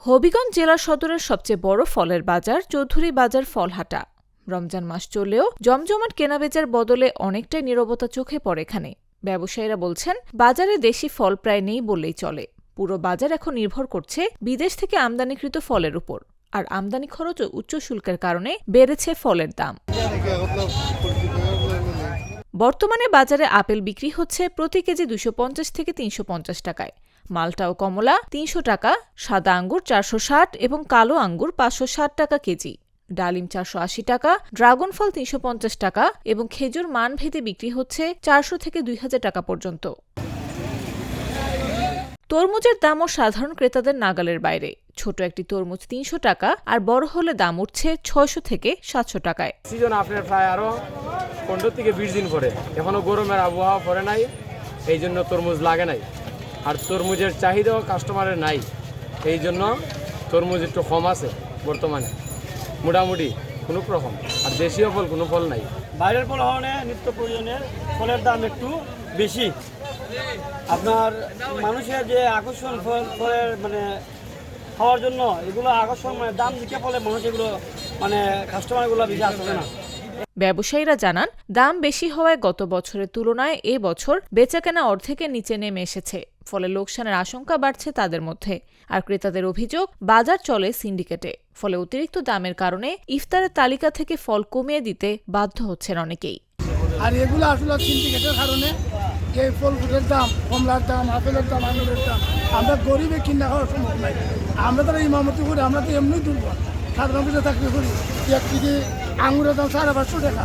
হবিগঞ্জ জেলা সদরের সবচেয়ে বড় ফলের বাজার চৌধুরী বাজার ফলহাটা। রমজান মাস চললেও জমজমাট কেনাবেচার বদলে অনেকটাই নীরবতা চোখে পড়ে এখানে। ব্যবসায়ীরা বলছেন, বাজারে দেশি ফল প্রায় নেই বললেই চলে। পুরো বাজার এখন নির্ভর করছে বিদেশ থেকে আমদানিকৃত ফলের উপর, আর আমদানি খরচ ও উচ্চ শুল্কের কারণে বেড়েছে ফলের দাম। বর্তমানে বাজারে আপেল বিক্রি হচ্ছে প্রতি কেজি 250 থেকে 350 টাকায়, মালটা ও কমলা 300 টাকা, সাদা আঙ্গুর 460 এবং কালো আঙ্গুর 560 টাকা কেজি, ডালিম 480 টাকা, ড্রাগন ফল 350 টাকা এবং খেজুর মানভেদে বিক্রি হচ্ছে 400 থেকে 2000 টাকা পর্যন্ত। তরমুজের দামও সাধারণ ক্রেতাদের নাগালের বাইরে। ছোট একটি তরমুজ 300 টাকা, আর বড় হলে দাম উঠছে 600 থেকে 700 টাকায়। সিজন আপনার প্রায় আরো 15 থেকে 20 দিন পরে, এখনো গরমের আবহাওয়া পড়ে নাই, এই জন্য তরমুজ লাগে নাই। আর তরমুজের চাহিদাও কাস্টমারের নাই, এই জন্য তরমুজ একটু কম আছে বর্তমানে, মোটামুটি কোনো রকম। আর দেশীয় ফল কোনো ফল নাই। বাইরের ফল হওয়ানে নিত্য প্রয়োজনের ফলের দাম একটু বেশি। আপনার মানুষের যে আকর্ষণ ফলের খাওয়ার জন্য এগুলো আকর্ষণ দাম দিকে ফলে মানুষ এগুলো কাস্টমারগুলো বেশি আসবে না। ব্যবসায়ীরা জানান, দাম বেশি হওয়ায় গত বছরের তুলনায় এ বছর বেচাকেনা অর্ধেকের নিচে নেমে এসেছে। ফলে লোকসানের আশঙ্কা বাড়ছে তাদের মধ্যে। আর ক্রেতাদের অভিযোগ, বাজার চলে সিন্ডিকেটে। ফলে অতিরিক্ত দামের কারণে ইফতারের তালিকা থেকে ফল কমিয়ে দিতে বাধ্য হচ্ছেন অনেকেই। আর এগুলো আসলে সিন্ডিকেটের কারণে এই ফল ফুটের দাম, কমলার দাম, আপেলের দাম, আঙুরের দাম আমরা গরিবে কিনা খাওয়ার সম্ভব নাই। আমরা তারা ইমামতি করি, আমরা তো এমনি দুর্বল। সাধারণ কিছু চাকরি করি, এক কেজি আঙুরের দাম 550 টাকা,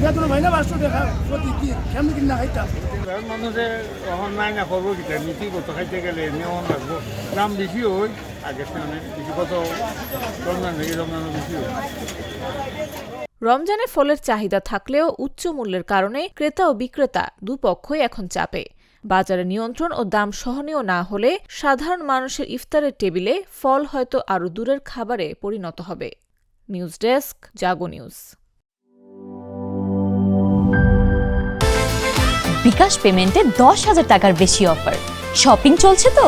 বেতন ভাই না 500 টাকা প্রতিদিন, কেমনি কিনা খাইতাম। মানুষের এখন নাই না করবো কিনা, নীতিগত খাইতে গেলে এমনি অন লাগবো, দাম বেশি হয় আগের থেকে বেশি, কত রমজান থেকে রমজানও বেশি হয়। রমজানে ফলের চাহিদা থাকলেও উচ্চ মূল্যের কারণে ক্রেতা ও বিক্রেতা দুপক্ষই এখন চাপে। বাজারে নিয়ন্ত্রণ ও দাম সহনীয় না হলে সাধারণ মানুষের ইফতারের টেবিলে ফল হয়তো আরও দূরের খাবারে পরিণত হবে। নিউজ ডেস্ক, জাগো নিউজ। বিকাশ পেমেন্টে 10,000 টাকার বেশি অফার। শপিং চলছে তো।